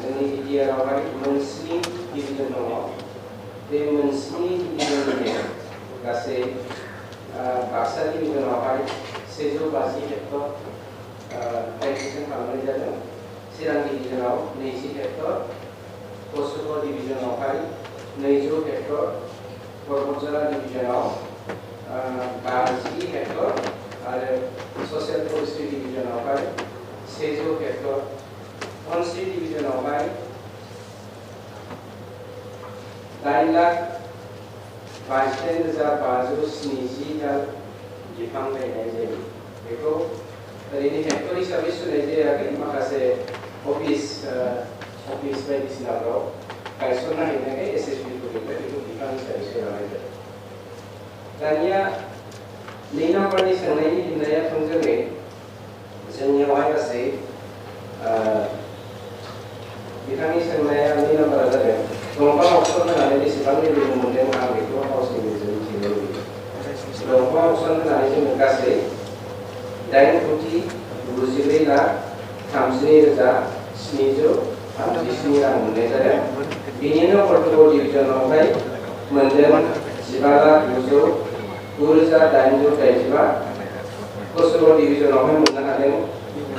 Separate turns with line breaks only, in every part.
जोंनि बिटिआरआवहाय मोनस्नि डिभिजन दङ। बे मोनस्नि डिभिजननि गासै बाक्सा डिभिजनावहाय 150 हेक्टर प्लान्टेसन खालामनाय जादों। चिरां डिभिजनाव 20 हेक्टर, कसुगाव डिभिजनावहाय 200 हेक्टर, बरपेटा डिभिजनाव 50 हेक्टर आरो ससियेल फरेस्ट्रि डिभिजनावहाय 100 हेक्टर, धनस्रि डिभिजनावहाय 8,22,570 दाल बिफां गायनाय जायो। बेखौ ओरैनो हेक्टर हिसाबै सुनाय जायाखै, माखासे अफिस बायदिसिनाफ्राव गायसनना हैनायखाय एसएसबिफोरनिफ्राय बेखौ बिफां हिसाबै सोलायनाय जादों। दानिया 2 नाम्बारनि सोंनायनि फिननाया थोंजोङै जोंनियावहाय गासै बिथांनि सोंनाया 2 नाम्बारा जादों दंफां अक्सन होनानै बेसेबां रेभिनिउ मोनदों, आं बेखौ हाउसनि गेजेरजों मिथिनो लुबैयो। दंफां अक्सन होनानै जोङो गासै 8,92,737 रां मोननाय जादों। बिनिनो बरपेटा डिभिजनावहाय मोनदों 15,909,885, कसुगाव डिभिजनावहाय मोननो हादों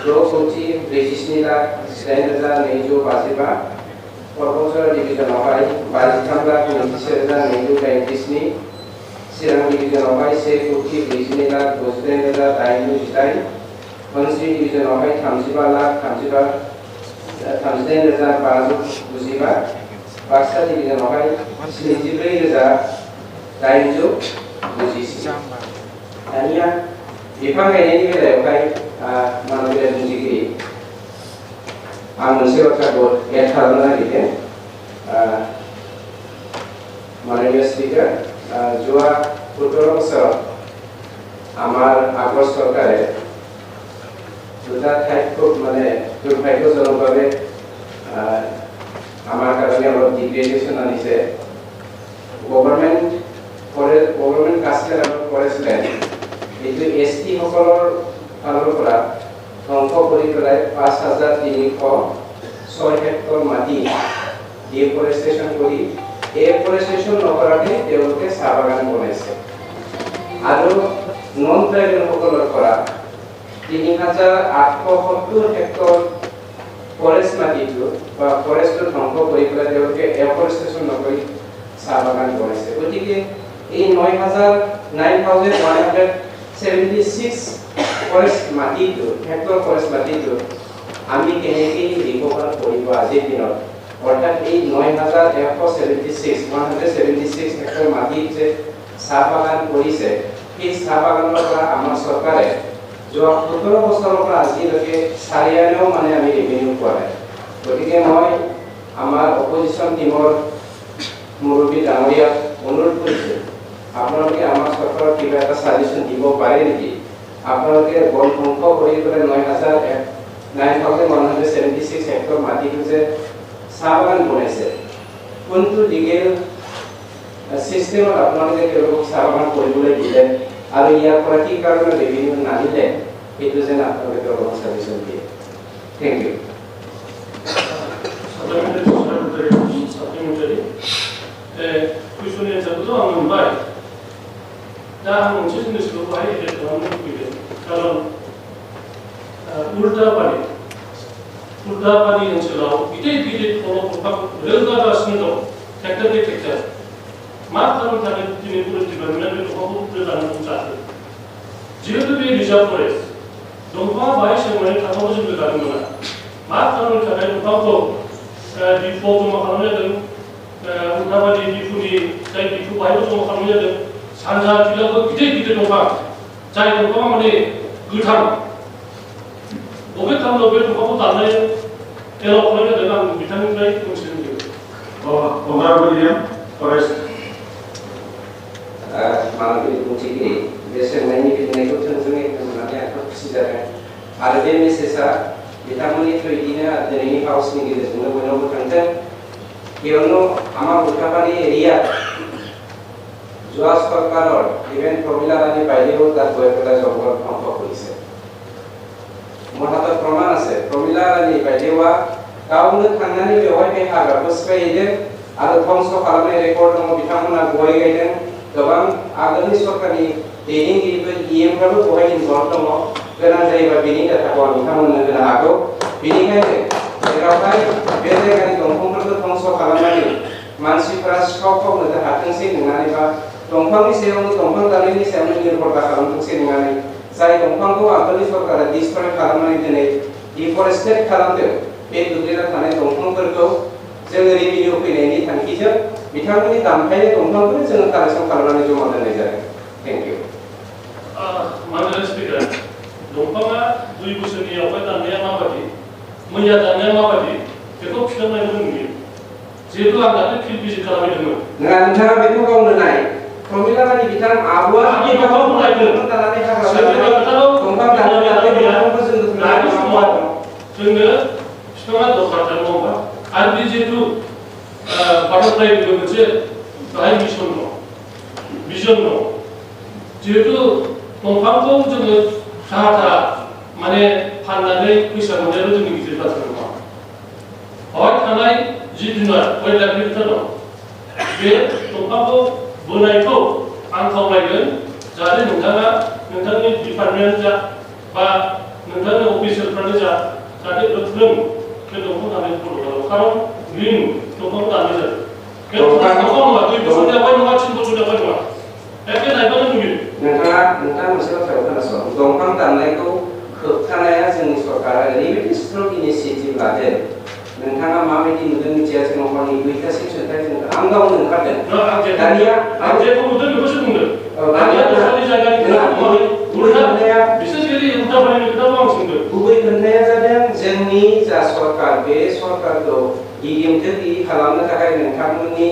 6,47,08,255, बरपेटा डिभिजनावहाय 53,27,287, चिरां डिभिजनावहाय 1,42,62,818, धनस्रि डिभिजनावहाय 35,38,595, बाक्सा डिभिजनावहाय 74,897। दानिया बिफां गायनायनि बेलायावहाय मानबिला बुंथिगिरि आं मोनसे बाथ्राखौ एड खालामनो नागिरदों। माननीय स्पीकर, যোৱা 17 বছৰত আমাৰ আগৰ চৰকাৰে দুটা ঠাইত খুব দুৰ্ভাগ্যজনকভাৱে আমাৰ কাৰণে অলপ ডিগ্ৰেডেশ্যন আনিছে। গভৰ্ণমেণ্ট কাষ্টৰ আৰু ফৰেষ্ট লেণ্ড এইটো এছটি সকলৰ ফালৰ পৰা ধ্বংস কৰি পেলাই 5,306 হেক্টৰ মাটি ডিফৰেষ্টেশ্যন কৰি এফৰেষ্টেশ্যন নকৰাকে তেওঁলোকে চাহ বাগান বনাইছে। আৰু নন ট্ৰাইবেল সকলৰ পৰা 3,870 হেক্টৰ ফৰেষ্ট মাটিটো বা ফৰেষ্টটো ধ্বংস কৰি পেলাই তেওঁলোকে এফৰেষ্টেশ্যন নকৰি চাহ বাগান বনাইছে। গতিকে এই 9,176 ফৰেষ্ট মাটিটো হেক্টৰ ফৰেষ্ট মাটিটো আমি কেনেকৈ ৰিকভাৰ কৰিব আজিৰ দিনত, অৰ্থাৎ এই 9,176 হেক্টৰ মাটিত যে চাহ বাগান কৰিছে, সেই চাহ বাগানৰ পৰা আমাৰ চৰকাৰে যোৱা 17 বছৰৰ পৰা আজিলৈকে 4 আনাও আমি ৰেভিনিউ পোৱা নাই। গতিকে মই আমাৰ অপজিশ্যন টিমৰ মুৰব্বী ডাঙৰীয়াক অনুৰোধ কৰিছোঁ, আপোনালোকে আমাৰ চৰকাৰৰ কিবা এটা ছাজেশ্যন দিব পাৰে নেকি? আপোনালোকে বন ধ্বংস কৰি পেলাই 9,176 হেক্টৰ মাটিটো যে চাহ বাগান বনাইছে, কোনটো লিগেল চিষ্টেমত আপোনালোকে তেওঁলোকক চাহ বাগান কৰিবলৈ দিলে আৰু ইয়াৰ পৰা কি কাৰণে ৰেভিনিউ নানিলে, সেইটো যেন আপোনালোকে অলপ ছাজেশ্যন দিয়ে। Thank you.
कुइसन एन्सारखौथ' आं मोनबाय। दा आं मोनसे जिनिसखौ बाहाय एड खालामनो लुबैदों, खारन उल्टापानि ओनसोलाव गिदिर गिदिर दंफां रोगागासिनो दं, ट्रेक्टर बाय ट्रेक्टर। मा खालामनो थाखाय दिनै फरेस्ट डिपार्टमेन्टआ बे दंफांखौ रोगानांगौ जाखो? जिहेतु बे रिजार्भ फरेस्ट, दंफाङा बाहाय सेवनानै थाथावबो जों रोगानो मोना। मा खालामनो थाखाय दंफांखौ डिपुआव जमा खालामनाय जादों, उल्टापानि डिपुनि जाय डिपु बाहायबो जमा खालामनाय जादों। सानजा जिल्लायाव गिदिर गिदिर दंफां, जाय दंफाङा गोथां, बबे खालामनायाव बे दंफांखौ दाननाय एलाव खालामनाय जादों, आं बिथांनिफ्राय मोनथिनो लुबैयो।
मानबिला बुंथिगिरि, बे सोंनायनि फिननायखौ थोंजोङै होनानै आं खुसि जादों आरो बे मेसेजआ बिथांमोननि थ्रुयैनो दिनैनि हाउसनि गेजेरजोंनो बयनावबो थांथों। बेयावनो आमार उल्टापानि एरिया যোৱা চৰকাৰৰ ইভেন প্ৰমীলা ৰাণী বাইদেউ তাত গৈ পেলাই জংঘল ধ্বংস কৰিছে। মোৰ হাতত প্ৰমাণ আছে। প্ৰমীলা ৰাণী বাইদেউआ गावनो थांनानै बेवहाय बे हाग्राखौ सिफायहैदों आरो ध्वंस खालामनाय रेकर्ड दङ। बिथांमोना गय गायदों। गोबां आगोलनि सरकारनि दैदेनगिरिफोर इएमफ्राबो बेवहाय इनभल्भ दङ। गोनां जायोबा बेनि डाटाखौ आं बिथांमोननो होनो हागौ। बेनिखायनो जेरावहाय बे जायगानि दंफांफोरखौ ध्वंस खालामनानै मानसिफोरा सिखाव खावनो हाथोंसै नंनानै बा दंफांनि सायावनो दंफां दाननायनि सायावनो निर्भर खालामथोंसै नंनानै जाय दंफांखौ आगोलनि सरकारा डिस्ट्रय खालामनानै दिनै डिफरेस्टेट खालामदों बे दुब्लियाव थानाय दंफांफोरखौ जोङो रेभिनिउ फैनायनि थांखिजों बिथांमोननि दानफायनाय दंफांखौ जोङो कालेक्सन खालामनानै जमा दोननाय जादों। Thank you.
मानोना स्पिकार दंफाङा 2 बोसोरनि आवगाय दाननाया माबायदि मैया दाननाया माबायदि बेखौ खिथानायबो नुयो। जिहेतु आं दाख्लै फिल्ड भिजिट खालामहैदोंमोन।
नङा नोंथाङा बेखौ गावनो नाय। प्रमिला रानी बिथां आबुआ
आंनि दंफांखौ नायदों।
दाननानै हाग्रा
दंफां दाननानै जोंनो बिफाङा दरखार नङा होमबा? आरो बे जिहेतु बाटारफ्लाइनिबो मोनसे गाहाय मिशन दं, भिजन दं। जिहेतु दंफांखौ जोङो थाहा माने फाननानै फैसा मोननायल' जोंनि गिदिर बाथ्रा नङा। हय थानाय जिब जुनार वाइल्ड लाइफनि खोथा दं। बे दंफांखौ बोनायखौ आं खावलायगोन जाहाथे नोंथाङा नोंथांनि डिपार्टमेन्ट जा बा नोंथांनि अफिसारफ्रानो जा जाहाथे गोख्रों बे दंफां दाननायखौ बन्द' खालामो। खारन ग्रिन दंफांखौ दाननाय जादों। बे दंफां नङा 2 बोसोरनि आवगाय नङा 3 बोसोरनि आवगाय नङा। एखे नायबानो नुयो। नोंथाङा
मोनसे बाथ्राखौ खोनासं। दंफां दाननायखौ होबथानाया जोंनि सरकारा ओरैबायदि स्ट्रं इनिशिएटिभ लादों। नोंथाङा माबायदि नुदों मिथिया जों हरनि 2टासिम सोंथाय जों आं गावनो ओंखारदों। दानिया
आं जेखौ नुदों बेखौसो बुंदों। दानिया दस्रानि जायगानि खोथाया बिसेसलि उल्था बानायनाय खोथाखौ आं सोंदों।
गुबै खोथाया जादों जोंनि जा सरकार बे सरकारखौ गिदिमथि गैयै खालामनो थाखाय नोंथांमोननि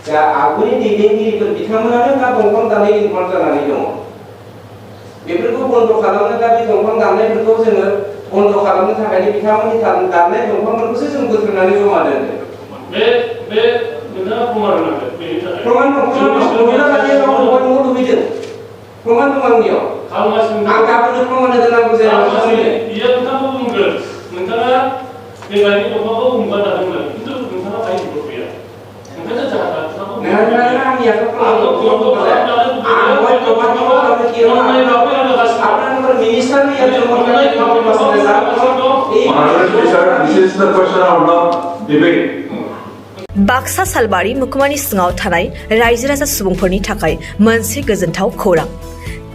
जा आगुनि दैदेनगिरिफोर बिथांमोनानो दा दंफां दाननाय इनभल्भ जानानै दङ। बेफोरखौ बन्द' खालामनो दा बे दंफां दाननायफोरखौ जोङो बन्द' खालामनो थाखाय बिथांमोननि दाननाय दंफांफोरखौसो जों बुथुमनानै जमा दोनदों।
बे नोंथाङा प्रमाण होनांगोन बेनि थाखाय।
प्रमाण दं। प्रमिला रानीया गावनो न'आव लुबैदों। प्रमाण दं आंनियाव। आं गाबोननो प्रमाण होनो नांगौ जायो।
बियो नोंथांखौ बुंगोन नोंथाङा बेबायदि दंफांखौ हमबा दादोंमोन खिन्थु नोंथाङा बाहाय बुंनो फैया। नोंथाङा जाहाथा
बाक्सा सालबारि मुखुमानि सिङाव थानाय रायजो राजा सुबुंफोरनि थाखाय मोनसे गोजोनथाव खौरां।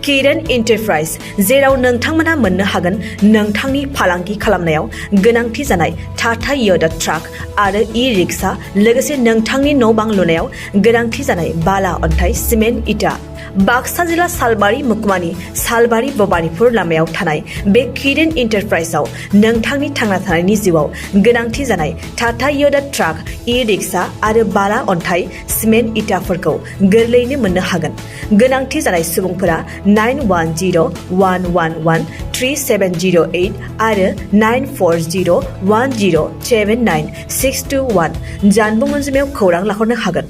किरण एन्टारप्राइज जेराव नोंथांमोना मोननो हागोन नोंथांनि फालांगि खालामनायाव गोनांथि जानाय टाटा योदा ट्राक आरो ई-रिक्शा लोगोसे नोंथांनि न' बां लुनायाव गोनांथि जानाय बाला अन्थाइ सिमेन्ट इटा। बाक्सा जिल्ला सालबारि मुखुमानि सालबारि भबानिपुर लामायाव थानाय बे किरण एन्टारप्राइजआव नोंथांनि थांना थानायनि जिउआव गोनांथि जानाय टाटा योदा ट्राक ई-रिक्शा आरो बाला अन्थाइ सिमेन्ट इटाफोरखौ गोरलैयैनो मोननो हागोन। गोनांथि जानाय सुबुंफोरा 9101113708 आरो 9401079621 जानबुं अनजिमायाव खौरां लाहरनो हागोन।